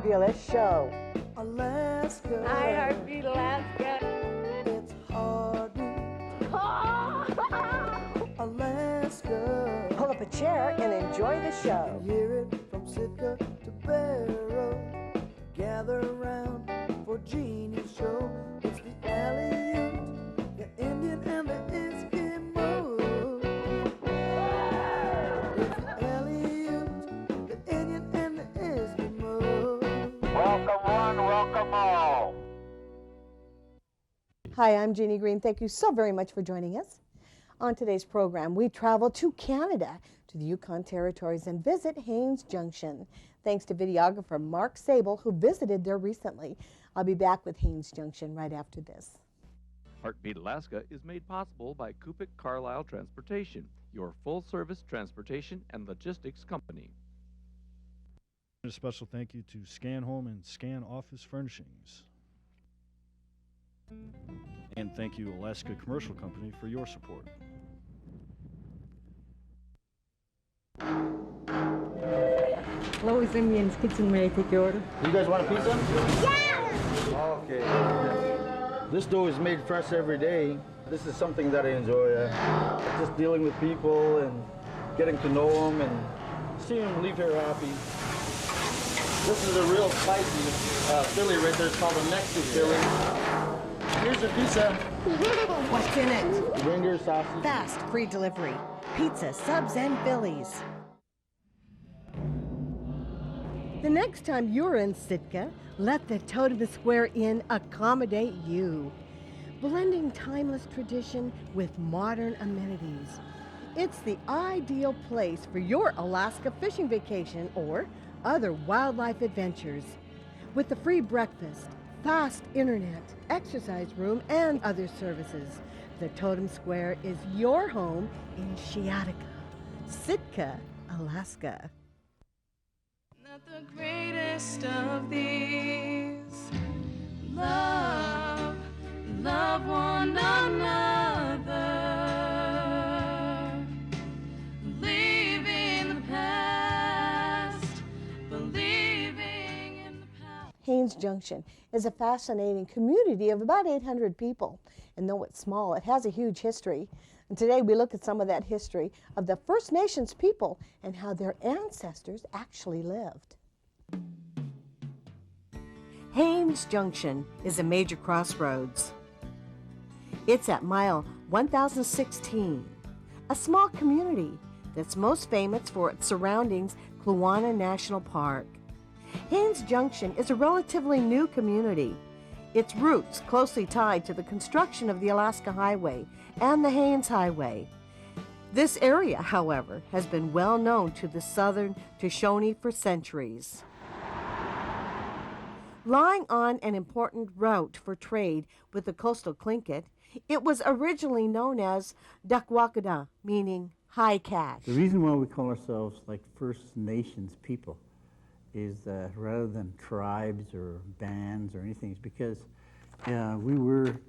fabulous show. Alaska. I heartbeat Alaska. It's heartbeat. Alaska. Pull up a chair and enjoy the show. Hear it from Sitka to Barrow. Gather around for Jeannie's show. It's the Aleut, the Indian and the Eskimo. It's the Aleut, the Indian and the Eskimo. Welcome one, welcome all. Hi, I'm Jeannie Green. Thank you so very much for joining us. On today's program, we travel to Canada, to the Yukon territories, and visit Haines Junction. Thanks to videographer Mark Sable, who visited there recently. I'll be back with Haines Junction right after this. Heartbeat Alaska is made possible by Kupik Carlisle Transportation, your full-service transportation and logistics company. A special thank you to Scan Home and Scan Office Furnishings. And thank you, Alaska Commercial Company, for your support. Hello, it's Indian's Kitchen. May I take your order? You guys want a pizza? Yeah! Okay. This dough is made fresh every day. This is something that I enjoy. Just dealing with people and getting to know them and seeing them leave here happy. This is a real spicy Philly right there. It's called a Mexican Philly. Here's your pizza. What's in it? Reindeer sausage. Fast, free delivery. Pizza, subs, and Phillies. The next time you're in Sitka, let the Totem Square Inn accommodate you. Blending timeless tradition with modern amenities. It's the ideal place for your Alaska fishing vacation or other wildlife adventures. With the free breakfast, fast internet, exercise room, and other services, the Totem Square is your home in Shiatika, Sitka, Alaska. Not the greatest of these. Love one another. Leaving the past, believing in the past. Haines Junction is a fascinating community of about 800 people. And though it's small, it has a huge history. And today we look at some of that history of the First Nations people and how their ancestors actually lived. Haines Junction is a major crossroads. It's at mile 1016, a small community that's most famous for its surroundings, Kluane National Park. Haines Junction is a relatively new community. Its roots closely tied to the construction of the Alaska Highway and the Haines Highway. This area, however, has been well known to the Southern Tutchone for centuries. Lying on an important route for trade with the coastal Tlingit, it was originally known as Dukwakada, meaning high cash. The reason why we call ourselves like First Nations people is that rather than tribes or bands or anything, is because we were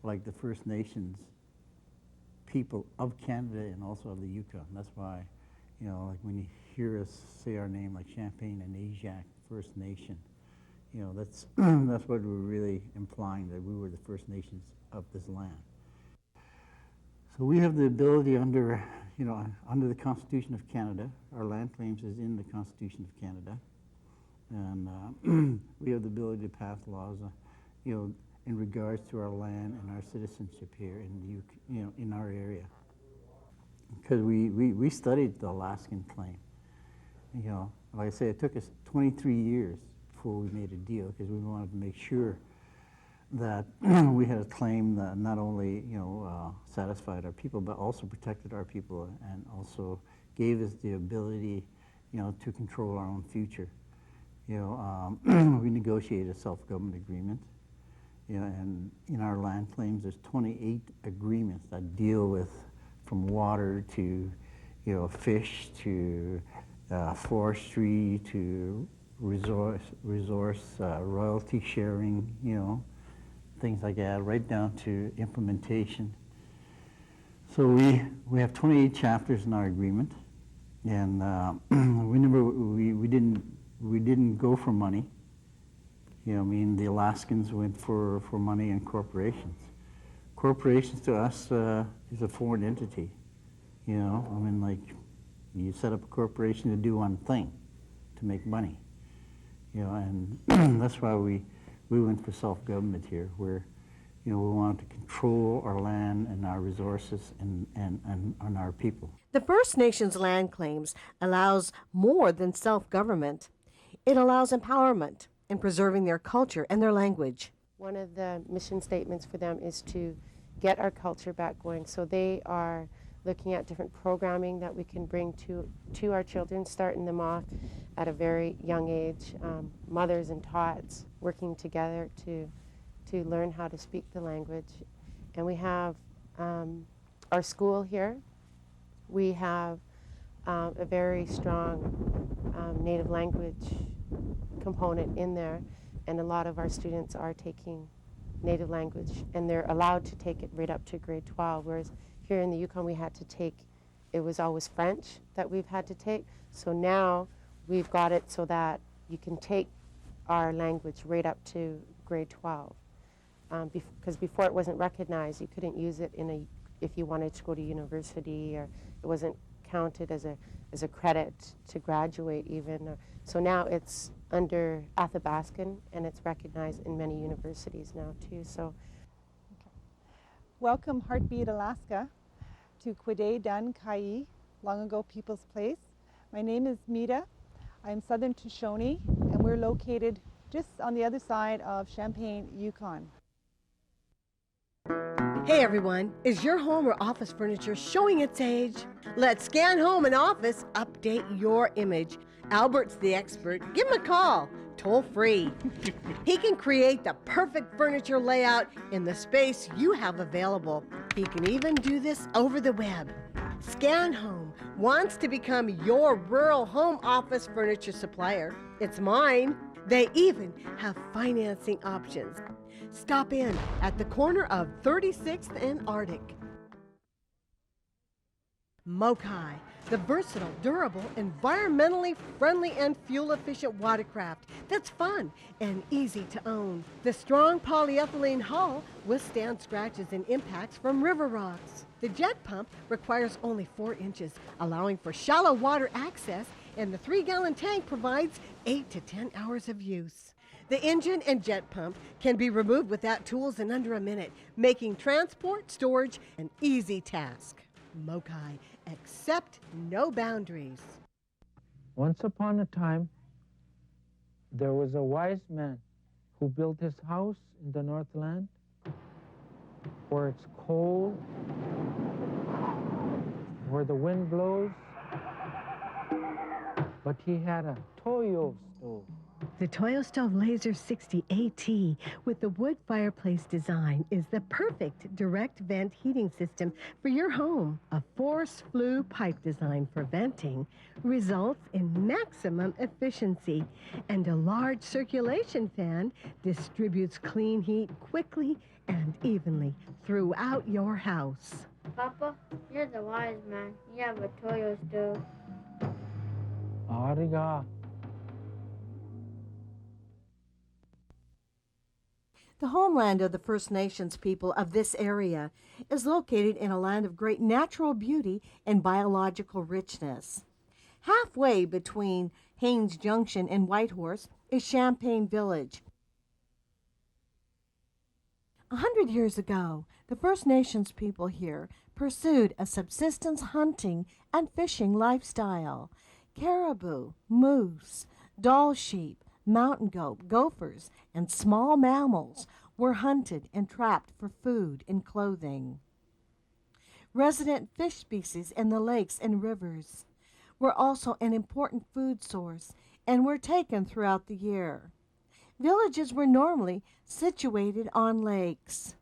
like the First Nations people of Canada and also of the Yukon. That's why, like when you hear us say our name, like Champagne and Ningiuk First Nation, that's that's what we're really implying, that we were the First Nations of this land. So we have the ability under the Constitution of Canada, our land claims is in the Constitution of Canada, and we have the ability to pass laws, in regards to our land and our citizenship here in in our area. Because we studied the Alaskan claim. Like I say, it took us 23 years before we made a deal, because we wanted to make sure that we had a claim that not only satisfied our people, but also protected our people and also gave us the ability to control our own future. We negotiated a self-government agreement, and in our land claims there's 28 agreements that deal with from water to fish to forestry to resource royalty sharing, things like that, right down to implementation. So we have 28 chapters in our agreement, and we didn't go for money. You know, I mean, the Alaskans went for money and corporations. Corporations to us is a foreign entity. You know, I mean, like, you set up a corporation to do one thing, to make money. You know, and that's why we went for self-government here, where, you know, we wanted to control our land and our resources and our people. The First Nations land claims allows more than self-government. It allows empowerment in preserving their culture and their language. One of the mission statements for them is to get our culture back going. So they are looking at different programming that we can bring to our children, starting them off at a very young age, mothers and tots working together to learn how to speak the language. And we have our school here. We have a very strong native language component in there, and a lot of our students are taking native language, and they're allowed to take it right up to grade 12, whereas here in the Yukon we had to take, it was always French that we've had to take. So now we've got it so that you can take our language right up to grade 12. Because before it wasn't recognized, you couldn't use it if you wanted to go to university, or it wasn't counted as a credit to graduate even. So now it's under Athabaskan, and it's recognized in many universities now too. So, welcome Heartbeat Alaska to Kwede Dan Kai, Long Ago People's Place. My name is Meda. I'm Southern Tutchone, and we're located just on the other side of Champaign, Yukon. Hey everyone, is your home or office furniture showing its age? Let Scan Home and Office update your image. Albert's the expert. Give him a call, toll free. He can create the perfect furniture layout in the space you have available. He can even do this over the web. Scan Home wants to become your rural home office furniture supplier. It's mine. They even have financing options. Stop in at the corner of 36th and Arctic. Mokai, the versatile, durable, environmentally friendly, and fuel-efficient watercraft that's fun and easy to own. The strong polyethylene hull withstands scratches and impacts from river rocks. The jet pump requires only 4 inches, allowing for shallow water access, and the 3-gallon tank provides 8 to 10 hours of use. The engine and jet pump can be removed without tools in under a minute, making transport, storage an easy task. Mokai, accept no boundaries. Once upon a time, there was a wise man who built his house in the Northland where it's cold, where the wind blows, but he had a Toyo stove. The Toyo Stove Laser 60 AT with the wood fireplace design is the perfect direct vent heating system for your home. A force flue pipe design for venting results in maximum efficiency, and a large circulation fan distributes clean heat quickly and evenly throughout your house. Papa, you're the wise man. You have a Toyo stove. Ariga. The homeland of the First Nations people of this area is located in a land of great natural beauty and biological richness. Halfway between Haines Junction and Whitehorse is Champaign Village. 100 years ago, the First Nations people here pursued a subsistence hunting and fishing lifestyle. Caribou, moose, Dall sheep, mountain goat, gophers, and small mammals were hunted and trapped for food and clothing. Resident fish species in the lakes and rivers were also an important food source and were taken throughout the year. Villages were normally situated on lakes.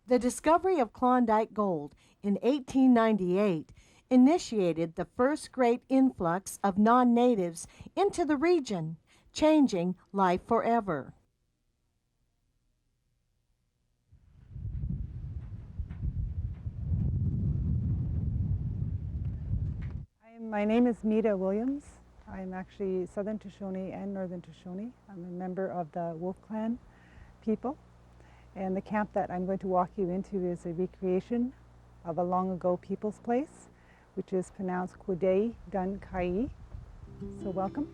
The discovery of Klondike gold in 1898 initiated the first great influx of non-natives into the region, changing life forever. My name is Meda Williams. I'm actually Southern Tutchone and Northern Tutchone. I'm a member of the Wolf Clan people. And the camp that I'm going to walk you into is a recreation of a long ago people's place, which is pronounced Kude Dun Kai. So welcome.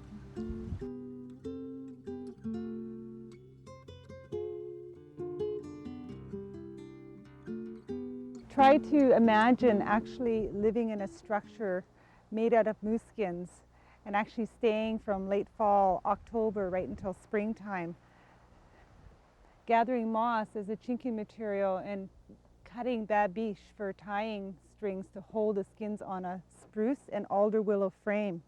Try to imagine actually living in a structure made out of moose skins and actually staying from late fall, October, right until springtime. Gathering moss as a chinky material and cutting babiche for tying strings to hold the skins on a spruce and alder willow frame.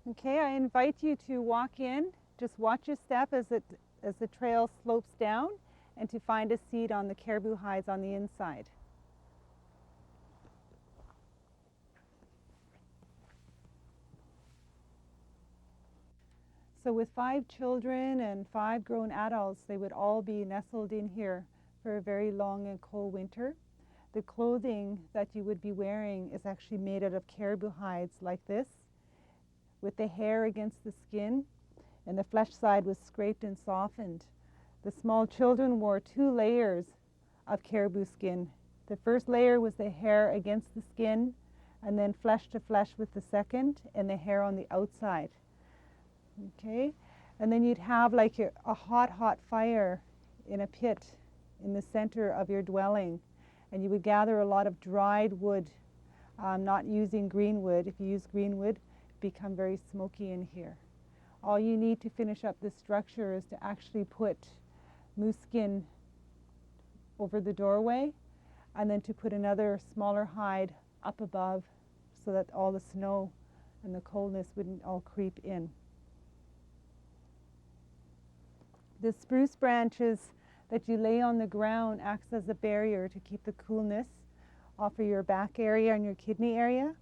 Okay, I invite you to walk in. Just watch your step as the trail slopes down, and to find a seat on the caribou hides on the inside. So with 5 children and 5 grown adults, they would all be nestled in here for a very long and cold winter. The clothing that you would be wearing is actually made out of caribou hides like this, with the hair against the skin, and the flesh side was scraped and softened. The small children wore 2 layers of caribou skin. The first layer was the hair against the skin, and then flesh to flesh with the second, and the hair on the outside. Okay, and then you'd have like a hot fire in a pit in the center of your dwelling, and you would gather a lot of dried wood, not using green wood. If you use green wood, become very smoky in here. All you need to finish up this structure is to actually put moose skin over the doorway, and then to put another smaller hide up above so that all the snow and the coldness wouldn't all creep in. The spruce branches that you lay on the ground acts as a barrier to keep the coolness off of your back area and your kidney area.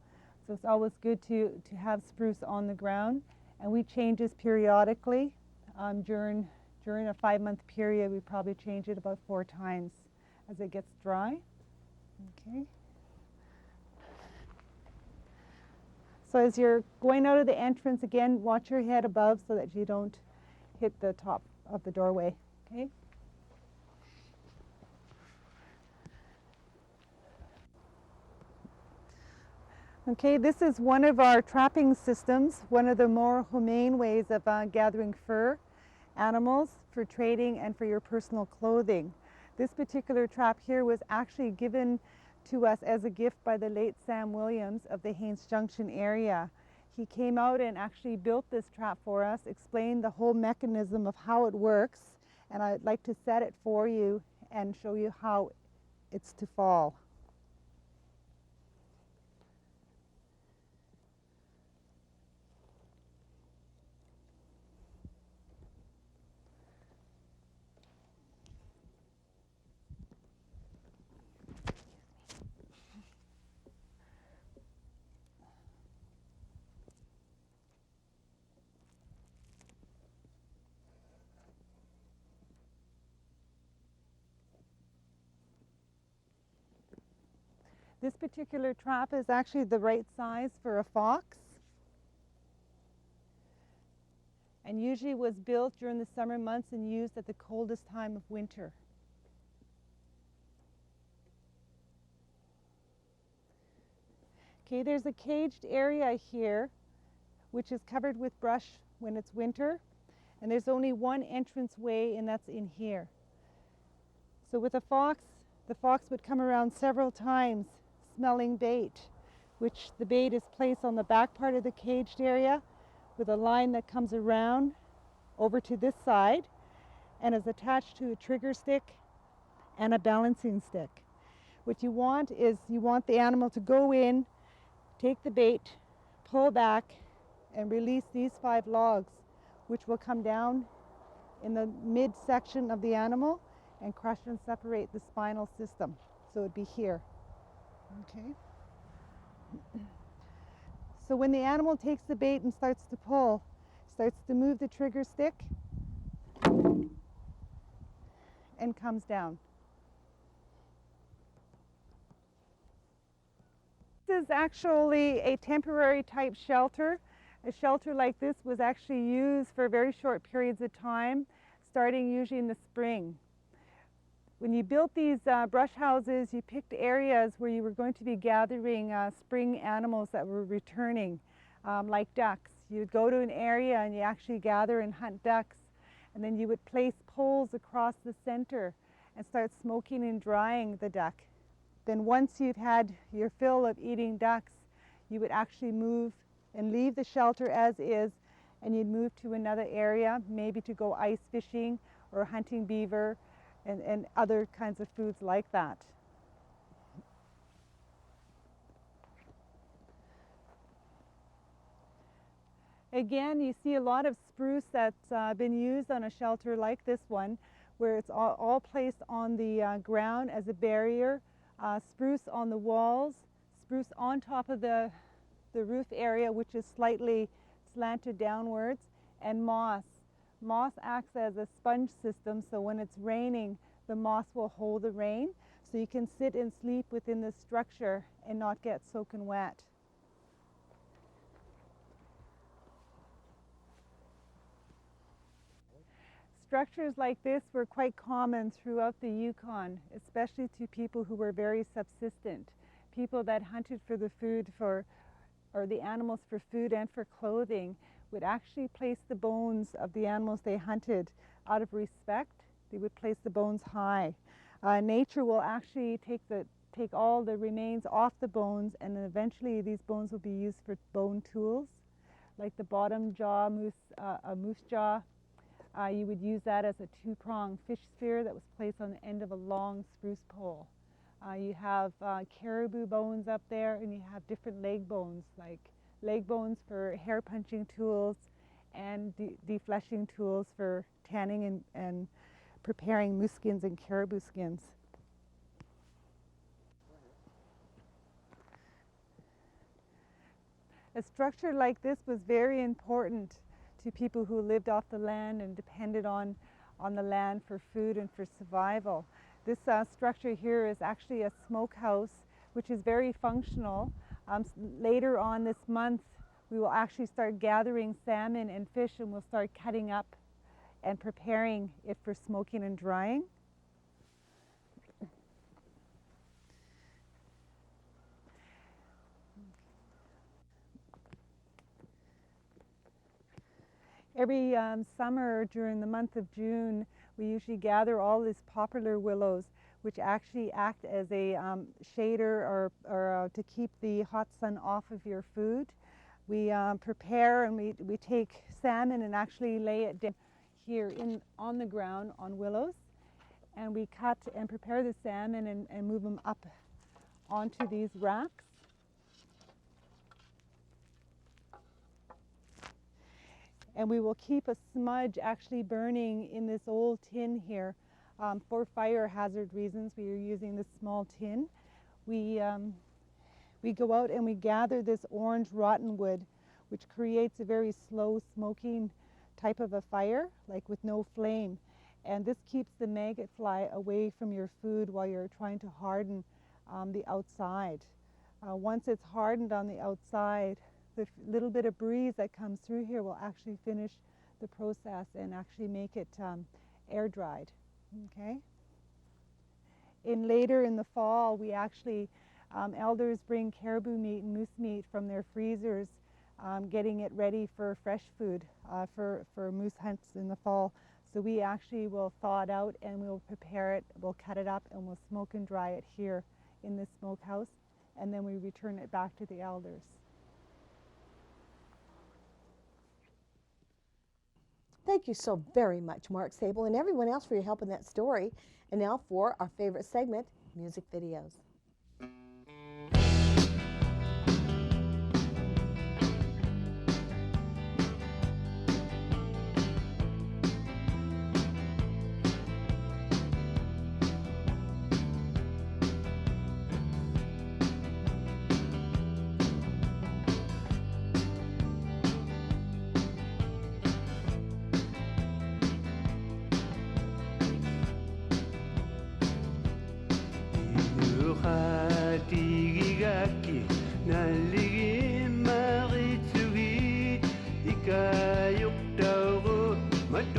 So it's always good to have spruce on the ground, and we change this periodically. During a 5-month period, we probably change it about 4 times as it gets dry. Okay. So as you're going out of the entrance, again, watch your head above so that you don't hit the top of the doorway. Okay. Okay, this is one of our trapping systems, one of the more humane ways of gathering fur animals for trading and for your personal clothing. This particular trap here was actually given to us as a gift by the late Sam Williams of the Haines Junction area. He came out and actually built this trap for us, explained the whole mechanism of how it works, and I'd like to set it for you and show you how it's to fall. This particular trap is actually the right size for a fox, and usually was built during the summer months and used at the coldest time of winter. Okay, there's a caged area here which is covered with brush when it's winter, and there's only one entrance way, and that's in here. So with a fox, the fox would come around several times smelling bait, which the bait is placed on the back part of the caged area with a line that comes around over to this side and is attached to a trigger stick and a balancing stick. What you want is you want the animal to go in, take the bait, pull back, and release these 5 logs, which will come down in the midsection of the animal and crush and separate the spinal system. So it'd be here. Okay. So when the animal takes the bait and starts to pull, starts to move the trigger stick and comes down. This is actually a temporary type shelter. A shelter like this was actually used for very short periods of time, starting usually in the spring. When you built these brush houses, you picked areas where you were going to be gathering spring animals that were returning, like ducks. You'd go to an area and you actually gather and hunt ducks, and then you would place poles across the center and start smoking and drying the duck. Then once you've had your fill of eating ducks, you would actually move and leave the shelter as is, and you'd move to another area, maybe to go ice fishing or hunting beaver and other kinds of foods like that. Again, you see a lot of spruce that's been used on a shelter like this one, where it's all placed on the ground as a barrier, spruce on the walls, spruce on top of the roof area, which is slightly slanted downwards, and moss. Moss acts as a sponge system, so when it's raining, the moss will hold the rain, so you can sit and sleep within the structure and not get soaking wet. Structures like this were quite common throughout the Yukon, especially to people who were very subsistent, people that hunted for the food or the animals for food and for clothing would actually place the bones of the animals they hunted out of respect. They would place the bones high. Nature will actually take all the remains off the bones, and then eventually these bones will be used for bone tools, like the bottom jaw, a moose jaw. You would use that as a two-pronged fish spear that was placed on the end of a long spruce pole. You have caribou bones up there, and you have different leg bones, like leg bones for hair punching tools and defleshing tools for tanning and preparing moose skins and caribou skins. A structure like this was very important to people who lived off the land and depended on the land for food and for survival. This structure here is actually a smokehouse, which is very functional. Later on this month, we will actually start gathering salmon and fish, and we'll start cutting up and preparing it for smoking and drying. Every summer during the month of June, we usually gather all these poplar willows, which actually act as a shader or to keep the hot sun off of your food. We prepare and we take salmon and actually lay it down here on the ground on willows, and we cut and prepare the salmon and move them up onto these racks. And we will keep a smudge actually burning in this old tin here. For fire hazard reasons, we are using this small tin. We go out and we gather this orange rotten wood, which creates a very slow smoking type of a fire, like with no flame. And this keeps the maggot fly away from your food while you're trying to harden the outside. Once it's hardened on the outside, the little bit of breeze that comes through here will actually finish the process and actually make it air dried. Okay. Later in the fall, we actually elders bring caribou meat and moose meat from their freezers, getting it ready for fresh food for moose hunts in the fall. So we actually will thaw it out and we'll prepare it. We'll cut it up and we'll smoke and dry it here in this smokehouse, and then we return it back to the elders. Thank you so very much, Mark Sable, and everyone else for your help in that story. And now for our favorite segment, music videos.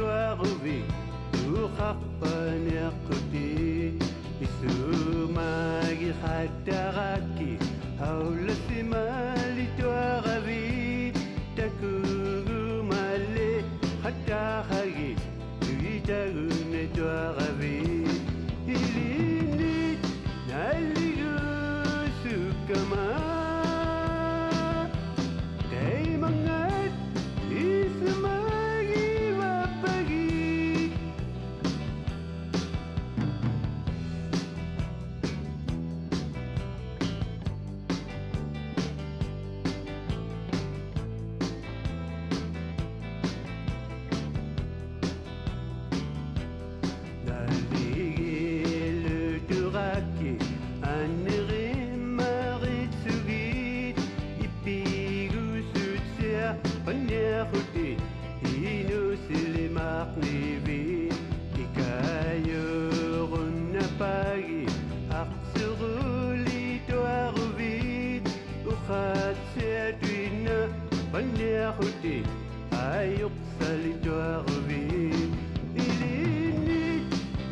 tuaruvi uqarpanequti isumagi khataraki haulasimali tuaravi takugumale khatahagi tuitagune tuaravi ilini naligu sukama daimangat isumagi wapagi ayuk salituarvi ilini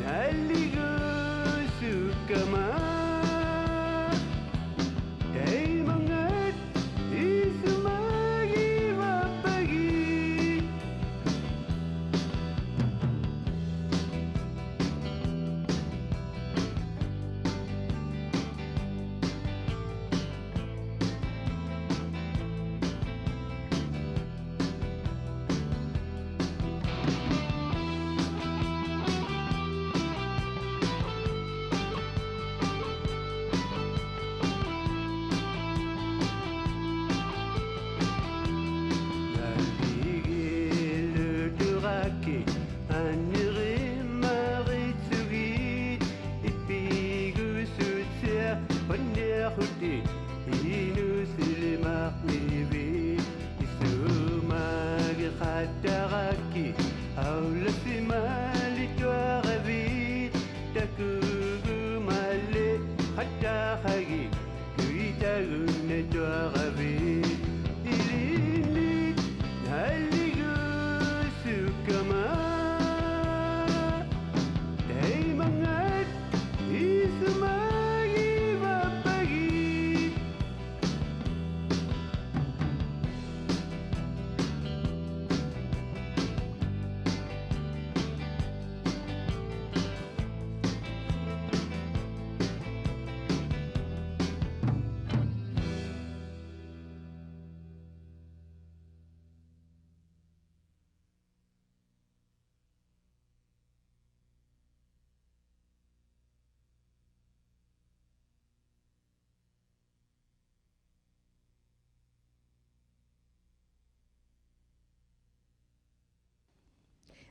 naligu sukama daimangat isumagi wapagi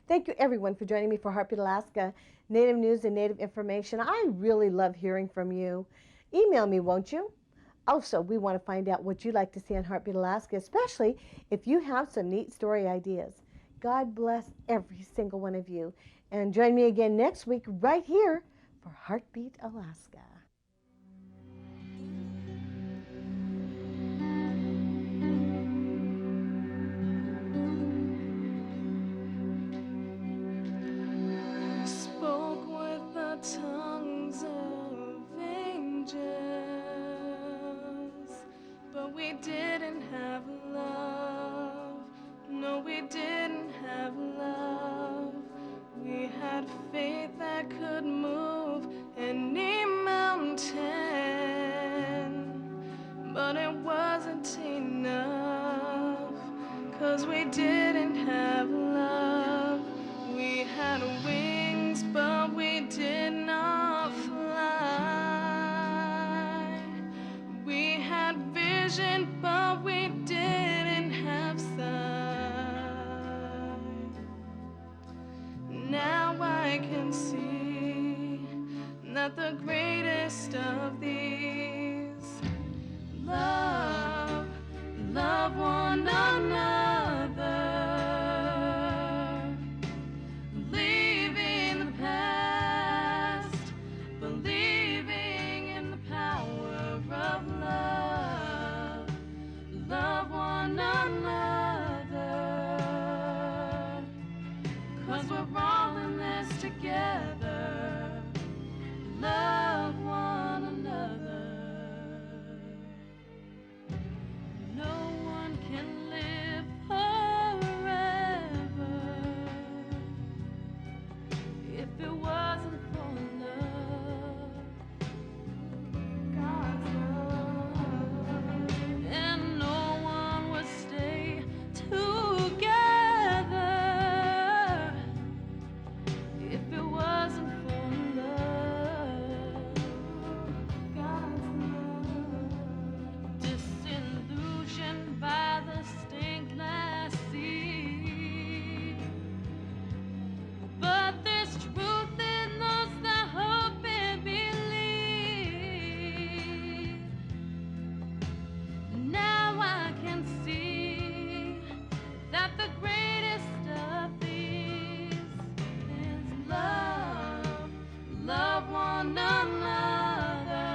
Thank you, everyone, for joining me for Heartbeat Alaska, Native News and Native Information. I really love hearing from you. Email me, won't you? Also, we want to find out what you'd like to see on Heartbeat Alaska, especially if you have some neat story ideas. God bless every single one of you. And join me again next week right here for Heartbeat Alaska. Spoke with the tongues of angels, but we didn't have love. No, we didn't have love. We had faith that could move any mountain, but it wasn't enough, 'cause we didn't have love. We had wings, but we did not fly. We had vision, but we didn't have sight. Now I can see that the greatest of these, love one another. Leaving the past, believing in the power of love. Love one another. 'cause we're all in this together. Love one another. No one can live forever if it wasn't for love, God's love. And no one would stay together if it wasn't for love, God's love. Disillusioned by the stained glass sea, but there's truth in those that hope and believe. Now I can see that the greatest of these is love. Love one another.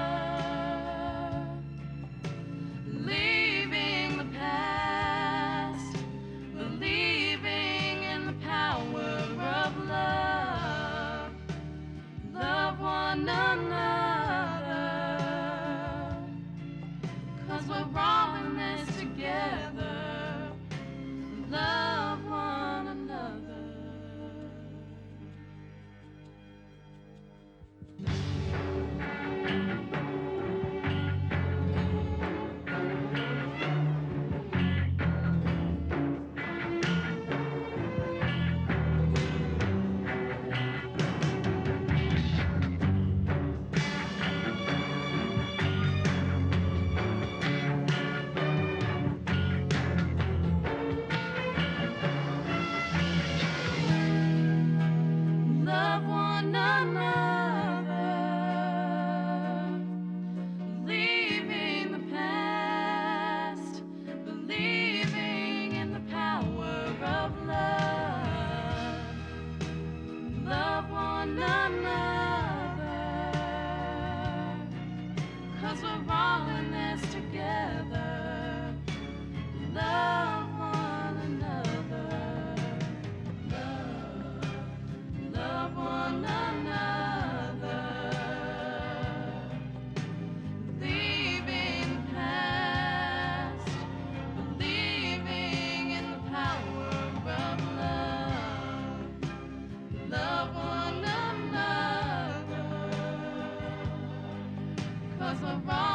Leaving the past, believing in the power of love. Love one another, 'cause we're all in this together. Love one another. Love one another. Leaving the past, believing in the power of love. Love one another, 'cause we're all in this together. Love one another. Love one another. Leaving the past, believing in the power of love. Love one another, 'cause we're all